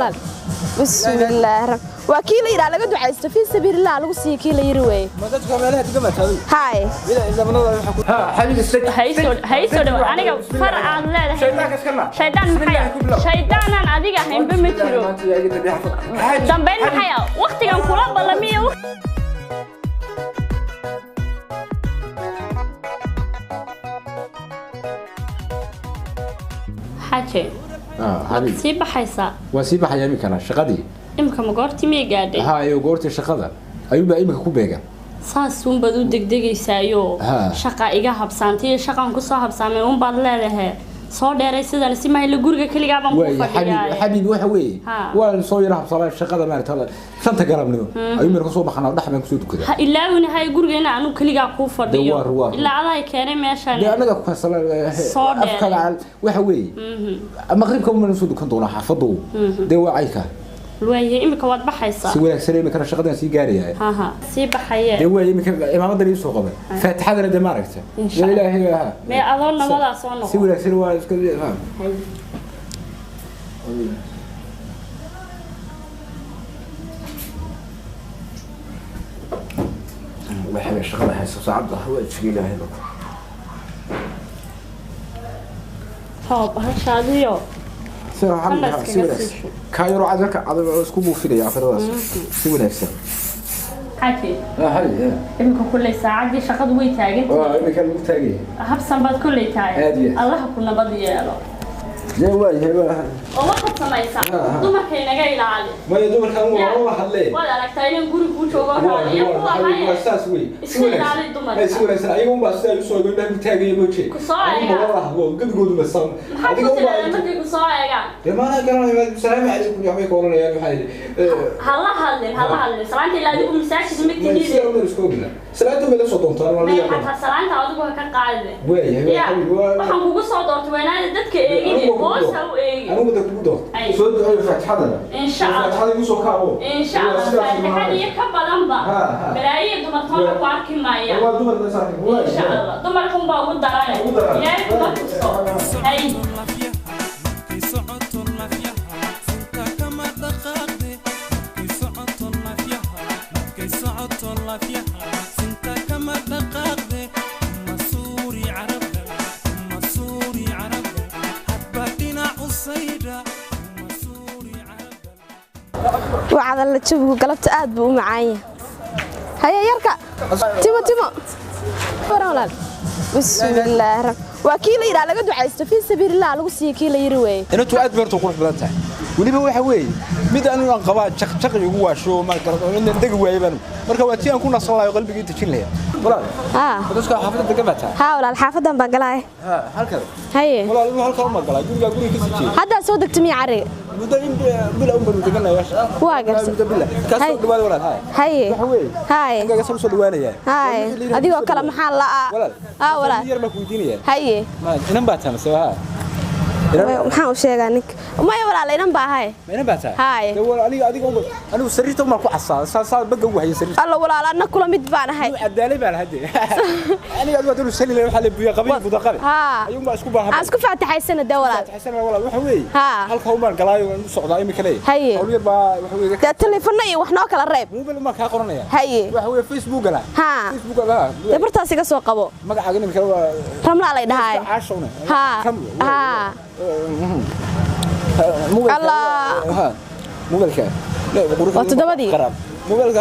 ولا بسم الله وكيل يرى لقد عايزت في سبيل الله لو سي كيل يروي ما dadka meelaha digama tahay هاي ila manada waxa ku ha xabib istig hayso aniga farcaan leedahay shaydaanka iskana shaydaan maxay shaydaanan adiga haynba ma jiro dambeyn maxay waqtigan kula balamiyo حاجة حبيبي سيب حيسا وسيب حيامي كنا شقدي إمك مقارتي ميجادي هاي وقارتي شقدة أيوة إمك كوبيجا ساسون بدو دقدقي سايو شقا إيجا حبسانتي شقا نقصها حبسامي بعد له صار درس إذا نسمع اللي جورج كل جابان حبيبي وحوي ولا صوير حبسالة شقدة ما تلا شنطة قربنا أيوة مركز صوب خنا ودح من كسود كذا إلا ونهاي جورجنا عنو كل جاب كوفر ديو إلا على كريم ياشان ده أنا جاب حصلة أفكار على وحوي المغرب كم من كسود كنتونا حفظوا ده وعيكه الوجه إمك واد بحيسا سويلك سليم كنا شقدنا سيجاري ها سيب حياة ده وجه إمك إمام دري سوق قبل فتح هذا ده ماركته لا إله إلا الله ما أظن ولا صنع سويلك سلوى كذا وحنا شغله هسه صعب هو تشيله هنا طب هالشاديو صراحة سويلك كايرو عذاك عذا اسكوبو في يا فرواس سويلك سر حكي هاي إمك كل ساعة دي شقد ويتاجن إمك المتاجي هبسن بعد كل تاجي الله كنا بدي يلا جواي وواحد سمايسا دوما كينا جاي لعلي ما يدوم كان هو حلي ولا لك تايلين قولي كوشوا وهاي يبغى هاي أساسوي سوي لعلي دوما سوي سوي أيهم بس يسوي يقول لك متاجي يمشي كسائر هو قد قد بس هذيك ما تيجي كسائر ما أنا كلام السلام عليكم يا أخوي كورونا يا بحاجة هلا سلامتي لا دي مساعد سمكتني سلامتي بلا صوت طار ما حتى سلامتي أدوبها كقاعدة وين waxaan kugu soo doortay wanaada dadka eegay boos ha u eegay anigu dadka ku doortay soo ducay fatxadana insha Allah fatxada igu soo kaabo insha Allah fatxada ka badan ba balaayi dumartoona ku arki maayaan waa dumar la saaxiib insha Allah dumarkan baa ugu daranay ilaahay kuma tuso hay وعد الله تشوفه قلبت آد ومعايا هيا يركع تيمو ولا بسم الله وكيل يرى لقد عايزت في سبيل الله لو سي كيل يروي inuu aad beerto qurux badan tahay waliba waxa weey mid aan qabaa jaq igu waasho marka in deg weeyban marka waa tii aan ku nasalaayo qalbigiisa jilaya walaal dadka xaafadda degama tahay ها ولا الحافظة بقلاي halkan هيا walaal halkan ma galay guriga ka sii jeedo هذا صودك تمي عري muddo in bil aan badu deganaa واقرس ka soo dhawaad walaal هيا هاي anga soo soo dhawaanaya هاي adigoo kala maxaa la walaal yar ma ku weydiinaya هيا inan baa taamsay maxaan u sheegaa ninka maya walaal inan baa hay inan baa tahay hay anigu sariirta ma ku xasaa baga ugu hayay sariirta alla walaal anna kula mid baan ahay adaalay baan hadee aniga aad wadanu salilay waxa la buuya qabiil buda qabi ayuu ma isku baahan asku faataxaysana da walaal faataxaysana walaal waxa weey halka uu maan galaayo inuu socdaa imika leeyahay hawl yar baa waxa weey telefoon iyo wax noo kala reeb mobile ma ka qoranaya haye waxa weey facebook gala facebook gala bartaas iga soo qabo magacaaga imika waa ramla lay dhahay الله موبايلك لا وتدبدي موبايلك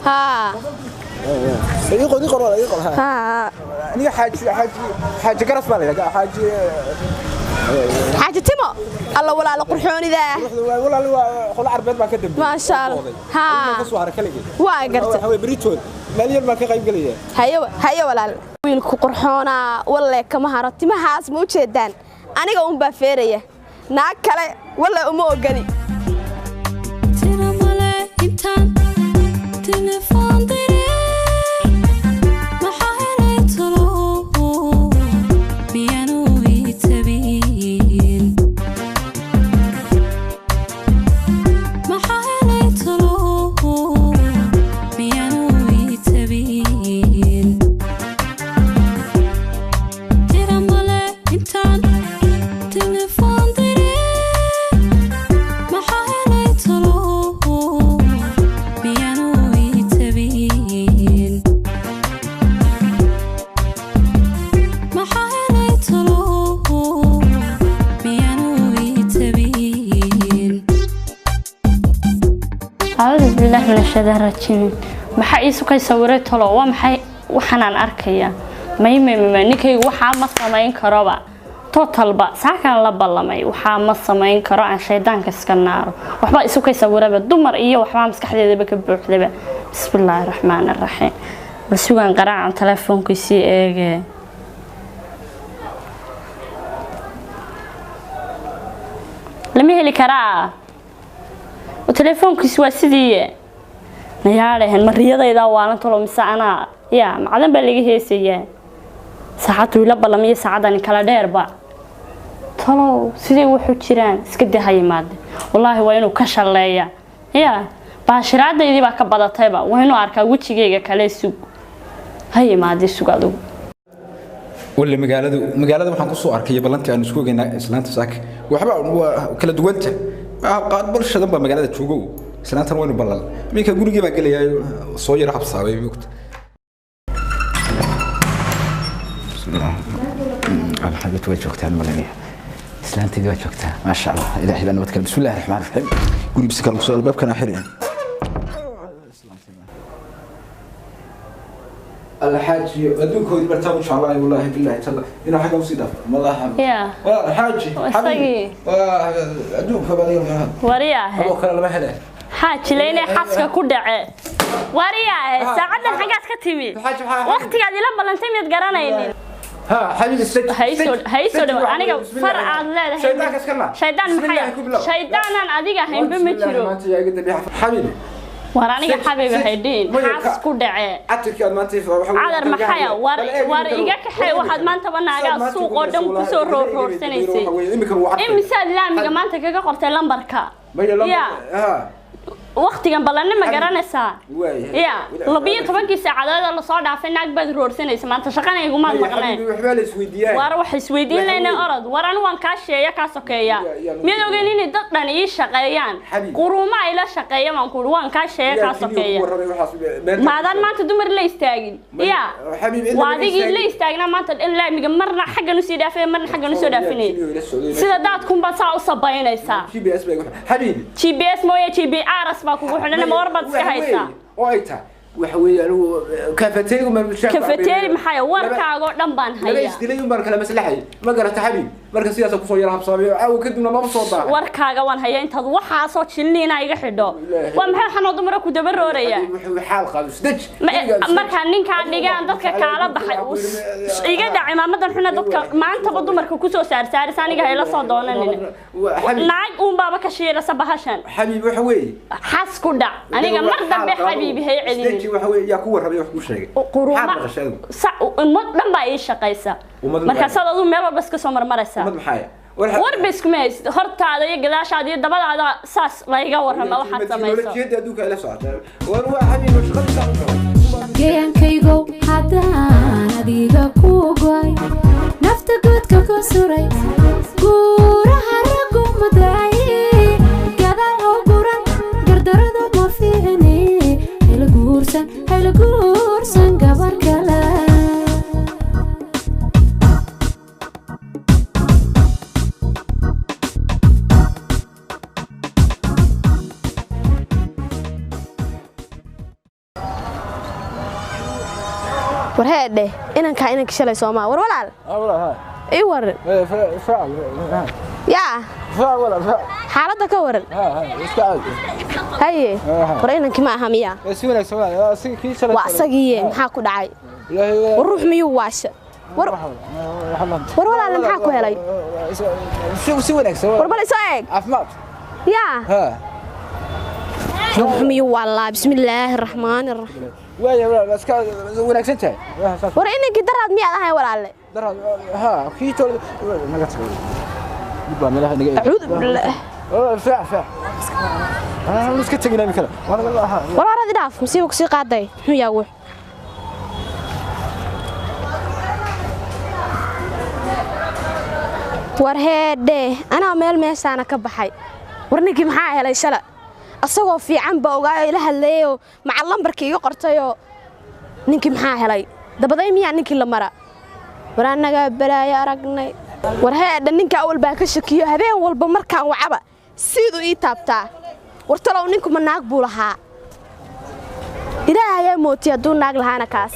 ها يقول ها انا حاجه قرص بالي حاجه تيمو الله ولا قرحوني ذا ولا خل عربيد ما كدب ما شاء الله ها كسو هركلي واقرت هو بريتون مالير ما كقيب غليه هيا ولا wiilku qurxoona walle kama harati ma haas ma u jeedaan aniga un baa feeraya naag kale walle uma ogani tina male intaan telefoon diray maxaa helay talo miyanu itabiin maxaa helay talo miyanu itabiin tina male intaan telefoon diray maxaa من الشيطان الرجيم maxaa isu kay sawiray talo waa maxay waxaan arkaya ma ninkay waxa ma sameyn karaba totalba saakan la ballamay waxa ma sameyn karo aan shaydaanka iska naaro waxba isu kay sawiraba dumar iyo waxba maskaxdeedaba ka buuxdaba bismillaahir rahmaanir rahiim wasugan qaraacan telefoonkiisa eege lama heli karaa telefoonkiisa waa sidii نيارهن مريضة وأنا طلعوا مساعنا يا معدن بلقي هي سيا ساعات ولا بلا مية ساعات أنا كلا ديربا طلعوا سيدي وحشران سكدي هاي مادة والله وينو كشل ليا يا باشرات دي بقى كبدا طيبة وينو أركا وشي جيجا كلا سوق هاي مادة سوق هذا ولا مقالة waxaan ku soo arkay ballantii aan isku geynay islaanta saak waxba kala duwanta qaad bulshada ba magaalada joogo سنتين وين بلل ميكا غوريغي با غليا سو يرا حبسابay بوقت بسم الله الحاجه توي جوجتها الملانيه سلانتي جوا جوجتها ما شاء الله الى الى نتكلم بسم الله الرحمن الرحيم غوري بسكر وصل الباب كان حرين الحاج ادوكو برتاو ان شاء الله والله بالله تعالى انه حاجه مصيده والله يا الحاج حبيبي ادوك باليوم ورياه ابو كلا لما هدا حاج ليني حاسك ku dhace wariyaa saacadan xagaas ka timid waqtigaad ila balantay mid garanaynin ها حبيبي السجن هيسو aniga farcaad leedahay شيطان كسكنا شيطان maxay shaydanan adiga haynba ma jiro حبيبي ورانيga xabiib haydin xaas ku dhace atirkaad maanta cadar maxay war iga kaxay waxaad maanta banaaga suuq oo dhan ku soo roorsanaysid imisa laamiga maanta kaga qortay lambarka ya waqtigan balanna ma garanaysaa ya 12 saacadood la soo dhaafay naag baad roorsanaysa maanta shaqanaygu ma maqneen war wax isweydiinayna orod waran waan ka sheeya ka sokeeya mid ogeyn in dad dhan ii shaqeeyaan quruuma ay la shaqeeyaan waan ka sheeya ka sokeeya maadan maanta dumar la istaagin ya waadigi la istaagna maanta in laamiga marna xaggan u sii dhaafay marna xaggan u soo dhaafinay sida daadku ba saa u sabaynaysa GPS mooye GPR ما كوجو حنا ما وربط سهيسا وأيتها وحوي أنا كفتيري وما بشاف كفتيري محيا وركاغو دنبان هيا ليش دليل مركز مسلحي ما قرأت حبيب مركز سياسة كصيرها بصابي أو كدنا ما بصوتها وركاغو وان هيا أنت وحى صوت شلينا يجحدو ومحي حنا ضمرك ودبر ريا حال خالص دج مركز نين كان نيجا عندك كعلى بحي يجد عمامة حنا ضدك ما أنت بضمرك كوسو سار ثاني جاي لا صدقنا ناج بابا كشير سبهاشن حبيب وحوي حاس كودا أنا جمرت بحبيبي هي عدي وحوي يا كور ربي وحكو شيء قروما لما إيش شقيسة مركز هذا ميل بس كسر مرمرسة وربس كميس هرت هذا يقداش هذا دبل هذا ساس لا يجور ما واحد سميسه جد أدوك إلى ساعة وأنا حبيبي مش خلص جيان كيجو حدا هذيك كوجاي نفتك كسري كورة هرقو مدعي كذا عبورا قدر ما فيني هلا قورسن قبر كلام warheede inanka shalay Soomaa war walaal ii war فعل yaa xaaladda ka waran iska aad haye war inanki ma aha miya si wanaagsan waa asagii maxaa ku dhacay ruux miyuu waasha war walaal maxaa ku helay si wanaagsan war bal isoo eeg afmaad yaa ruux miyuu walaa bismillaahir rahmaanir rahiim وايا ولا اسكا وناكسن تاعي war inanki daraad miyaad ahay walaalle درا ها كيتو نغا تقول يبا ملها نغا اعوذ بالله فاع انا مسك تغينا مكلا وانا والله walaal raad dhaaf masiibo ku sii qaaday muxuu yaa wax war heede ana meel meeshaana ka baxay war ninkii maxaa helay shala asagoo fiican ba ogaa ila hadleeyo macal lambarkii iga qortayo ninkii maxaa helay dabaday miyaa ninkii la mara war anaga balaaya aragnay war heeda ninka awal baa ka shakiyo habeen walba markaan wacaba sidoo ii taabtaa war talow ninku ma naag buu lahaa ilaahay ayaa mootiya hadduu naag lahaana kaas